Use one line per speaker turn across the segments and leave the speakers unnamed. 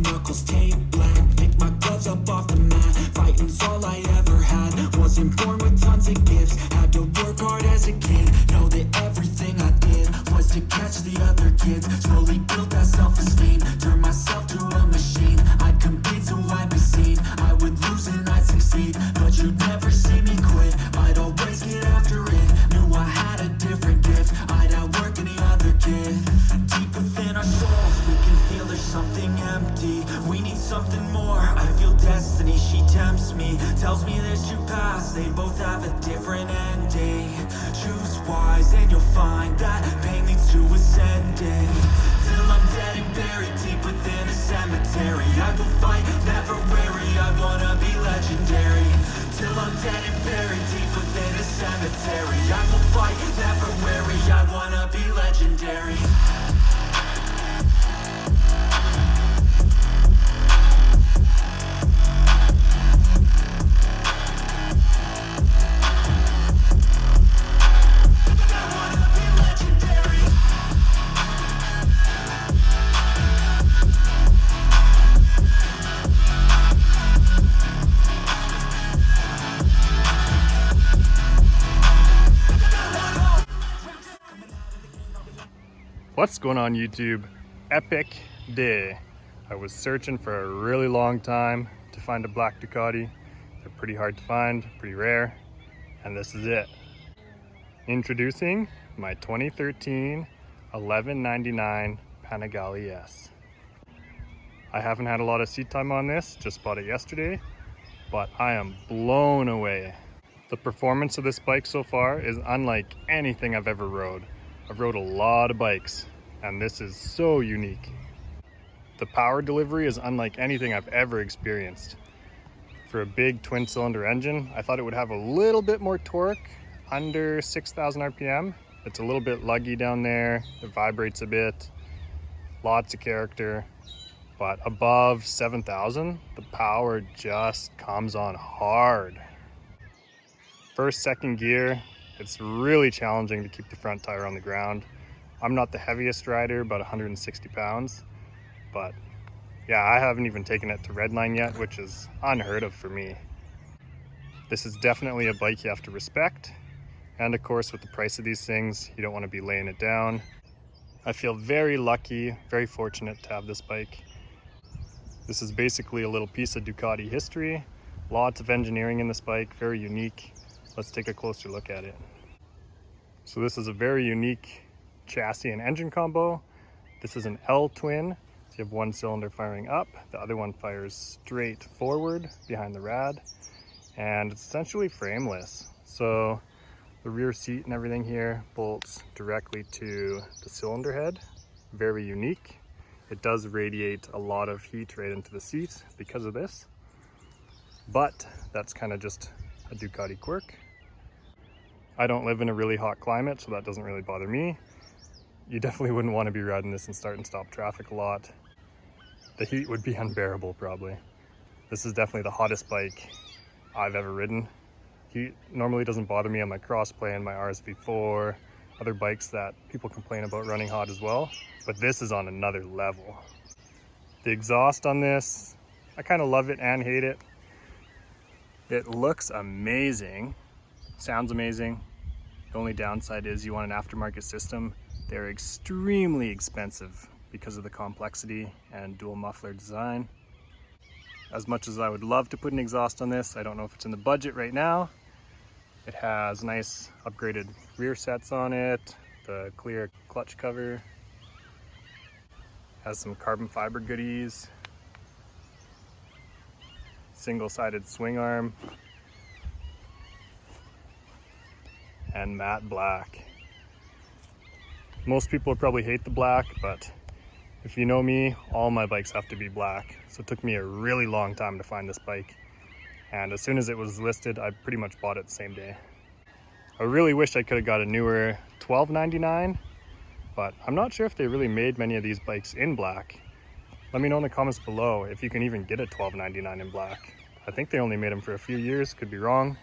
knuckles tape black. Pick my gloves up off the mat. Fighting's all I ever had. Wasn't born with tons of gifts. Had to work hard as a kid. Know that everything I did was to catch the other kids. Slowly built that self-esteem. Turned myself to a machine. I'd compete so I'd be seen. I would lose and I'd succeed, but you'd never see me quit. I'd always get after it. Knew I had a different gift. I'd outwork any other kid. Deep within our souls, we can feel there's something empty. We need something more. I feel destiny, she tempts me. Tells me there's two paths, they both have a different ending. Choose wise and you'll find that pain leads to ascending. Till I'm dead and buried deep within a cemetery. I will fight, never weary, I wanna be legendary. Till I'm dead and buried deep within a cemetery. I will fight, never weary, I wanna be legendary.
What's going on YouTube? Epic day. I was searching for a really long time to find a black Ducati. They're pretty hard to find, pretty rare, and this is it. Introducing my 2013 1199 Panigale S. I haven't had a lot of seat time on this, just bought it yesterday, but I am blown away. The performance of this bike so far is unlike anything I've ever rode. I've rode a lot of bikes, and this is so unique. The power delivery is unlike anything I've ever experienced. For a big twin cylinder engine, I thought it would have a little bit more torque, under 6,000 RPM. It's a little bit luggy down there, it vibrates a bit, lots of character, but above 7,000, the power just comes on hard. First, second gear, it's really challenging to keep the front tire on the ground. I'm not the heaviest rider, about 160 pounds, but yeah, I haven't even taken it to redline yet, which is unheard of for me. This is definitely a bike you have to respect, and of course with the price of these things, you don't want to be laying it down. I feel very lucky, very fortunate to have this bike. This is basically a little piece of Ducati history, lots of engineering in this bike, very unique. Let's take a closer look at it. So this is a very unique chassis and engine combo. This is an L twin. So you have one cylinder firing up, the other one fires straight forward behind the rad, and it's essentially frameless. So the rear seat and everything here bolts directly to the cylinder head. Very unique. It does radiate a lot of heat right into the seat because of this, but that's kind of just a Ducati quirk. I don't live in a really hot climate, so that doesn't really bother me. You definitely wouldn't want to be riding this in start and stop traffic a lot. The heat would be unbearable probably. This is definitely the hottest bike I've ever ridden. Heat normally doesn't bother me on my Crossplane, my RSV4, other bikes that people complain about running hot as well, but this is on another level. The exhaust on this, I kind of love it and hate it. It looks amazing, sounds amazing. The only downside is you want an aftermarket system. They're extremely expensive because of the complexity and dual muffler design. As much as I would love to put an exhaust on this, I don't know if it's in the budget right now. It has nice upgraded rear sets on it, the clear clutch cover, has some carbon fiber goodies, single-sided swing arm, and matte black. Most people probably hate the black, but if you know me, all my bikes have to be black. So it took me a really long time to find this bike. And as soon as it was listed, I pretty much bought it the same day. I really wish I could have got a newer $12.99, but I'm not sure if they really made many of these bikes in black. Let me know in the comments below if you can even get a $12.99 in black. I think they only made them for a few years, could be wrong,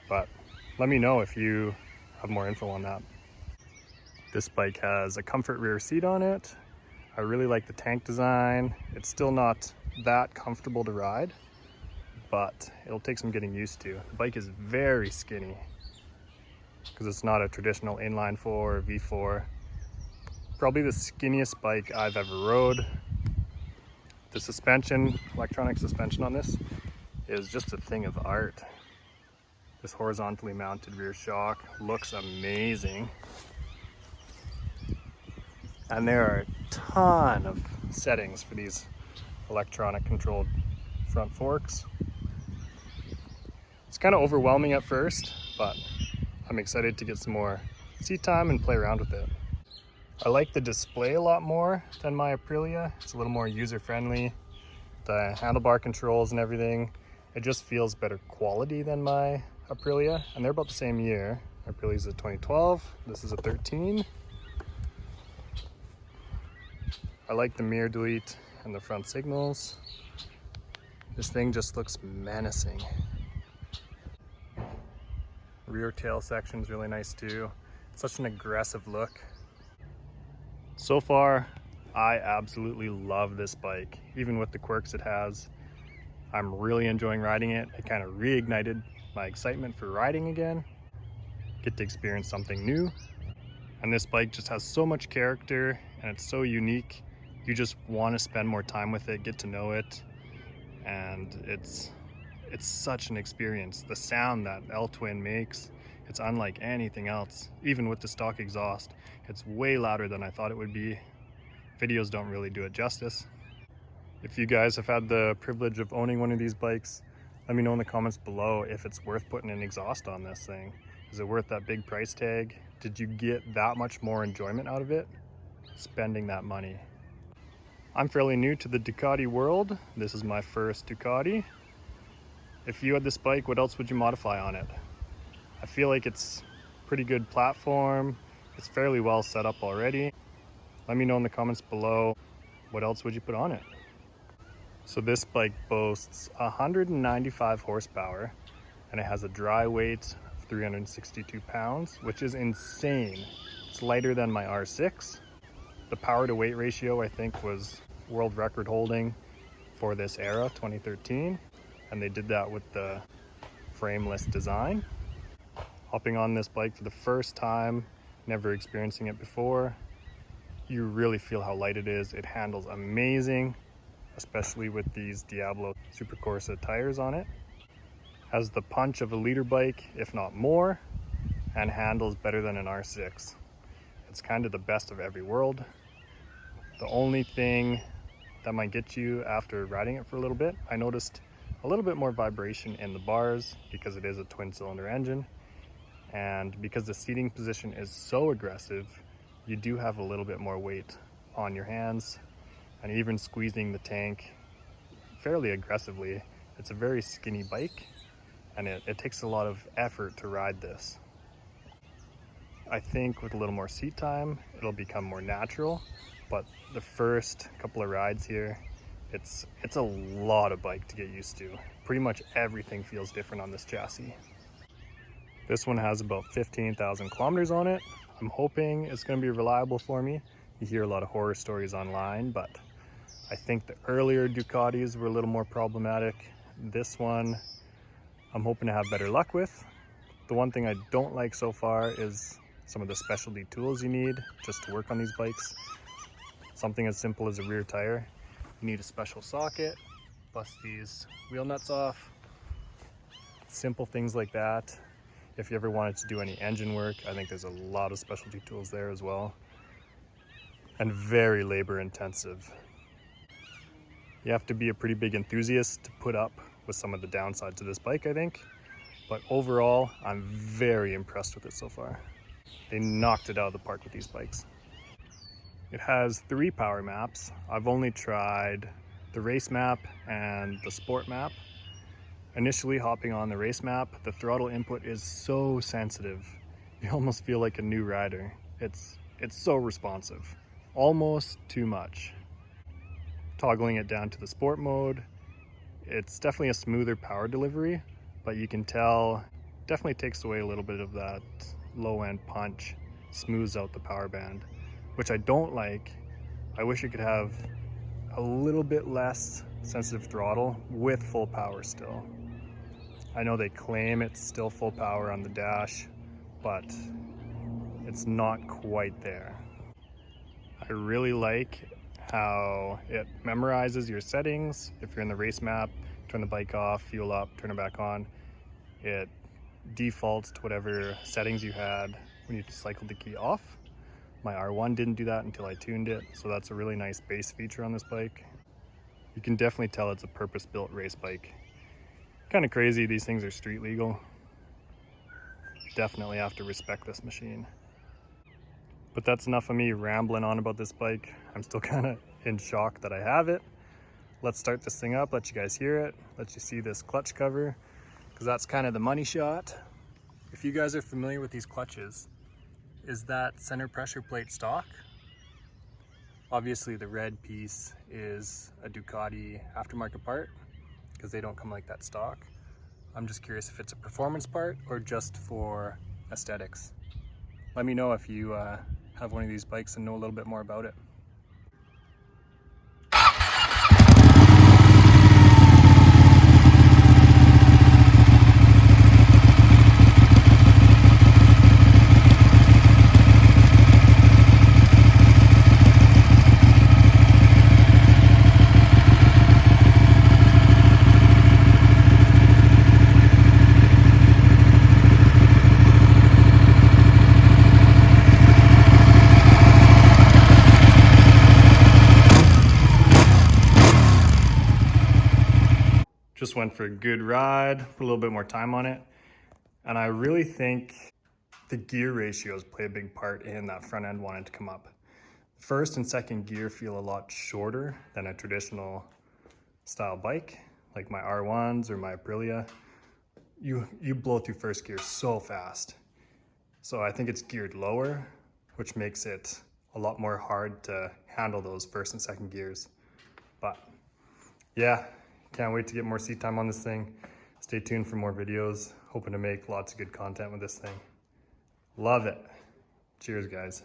but let me know if you have more info on that. This bike has a comfort rear seat on it. I really like the tank design. It's still not that comfortable to ride, but it'll take some getting used to. The bike is very skinny because it's not a traditional inline 4 or V4. Probably the skinniest bike I've ever rode. The suspension, electronic suspension on this is just a thing of art. This horizontally mounted rear shock looks amazing. And there are a ton of settings for these electronic controlled front forks. It's kind of overwhelming at first, but I'm excited to get some more seat time and play around with it. I like the display a lot more than my Aprilia. It's a little more user-friendly. The handlebar controls and everything, it just feels better quality than my Aprilia, and they're about the same year. Aprilia's a 2012, this is a 13. I like the mirror delete and the front signals. This thing just looks menacing. Rear tail section's really nice too. Such an aggressive look. So far, I absolutely love this bike, even with the quirks it has. I'm really enjoying riding it. It kind of reignited my excitement for riding again. Get to experience something new. And this bike just has so much character and it's so unique. You just want to spend more time with it, get to know it. And it's such an experience. The sound that L-Twin makes, it's unlike anything else. Even with the stock exhaust, it's way louder than I thought it would be. Videos don't really do it justice. If you guys have had the privilege of owning one of these bikes, let me know in the comments below if it's worth putting an exhaust on this thing. Is it worth that big price tag? Did you get that much more enjoyment out of it spending that money? I'm fairly new to the Ducati world. This is my first Ducati. If you had this bike, what else would you modify on it? I feel like it's a pretty good platform. It's fairly well set up already. Let me know in the comments below, what else would you put on it? So this bike boasts 195 horsepower and it has a dry weight of 362 pounds, which is insane. It's lighter than my R6. The power to weight ratio I think was world record holding for this era, 2013. And they did that with the frameless design. Hopping on this bike for the first time, never experiencing it before, you really feel how light it is. It handles amazing, especially with these Diablo Super Corsa tires on it. Has the punch of a liter bike, if not more, and handles better than an R6. It's kind of the best of every world. The only thing that might get you after riding it for a little bit, I noticed a little bit more vibration in the bars because it is a twin cylinder engine. And because the seating position is so aggressive, you do have a little bit more weight on your hands, and even squeezing the tank fairly aggressively. It's a very skinny bike, and it takes a lot of effort to ride this. I think with a little more seat time, it'll become more natural, but the first couple of rides here, it's a lot of bike to get used to. Pretty much everything feels different on this chassis. This one has about 15,000 kilometers on it. I'm hoping it's going to be reliable for me. You hear a lot of horror stories online, but I think the earlier Ducatis were a little more problematic. This one, I'm hoping to have better luck with. The one thing I don't like so far is some of the specialty tools you need just to work on these bikes. Something as simple as a rear tire. You need a special socket, bust these wheel nuts off. Simple things like that. If you ever wanted to do any engine work, I think there's a lot of specialty tools there as well. And very labor intensive. You have to be a pretty big enthusiast to put up with some of the downsides to this bike, I think. But overall, I'm very impressed with it so far. They knocked it out of the park with these bikes. It has 3 power maps. I've only tried the race map and the sport map. Initially hopping on the race map, the throttle input is so sensitive. You almost feel like a new rider. It's so responsive, almost too much. Toggling it down to the sport mode, it's definitely a smoother power delivery, but you can tell definitely takes away a little bit of that low end punch, smooths out the power band, which I don't like. I wish it could have a little bit less sensitive throttle with full power still. I know they claim it's still full power on the dash, but it's not quite there. I really like how it memorizes your settings. If you're in the race map, turn the bike off, fuel up, turn it back on. It defaults to whatever settings you had when you cycled the key off. My R1 didn't do that until I tuned it, so that's a really nice base feature on this bike. You can definitely tell it's a purpose-built race bike. Kind of crazy these things are street legal. Definitely have to respect this machine. But that's enough of me rambling on about this bike. I'm still kind of in shock that I have it. Let's start this thing up, let you guys hear it, let you see this clutch cover, because that's kind of the money shot. If you guys are familiar with these clutches, is that center pressure plate stock? Obviously the red piece is a Ducati aftermarket part, because they don't come like that stock. I'm just curious if it's a performance part or just for aesthetics. Let me know if you have one of these bikes and know a little bit more about it. Just went for a good ride, put a little bit more time on it. And I really think the gear ratios play a big part in that front end wanting to come up. First and second gear feel a lot shorter than a traditional style bike, like my R1s or my Aprilia. You blow through first gear so fast. So I think it's geared lower, which makes it a lot more hard to handle those first and second gears. But yeah, can't wait to get more seat time on this thing. Stay tuned for more videos. Hoping to make lots of good content with this thing. Love it. Cheers, guys.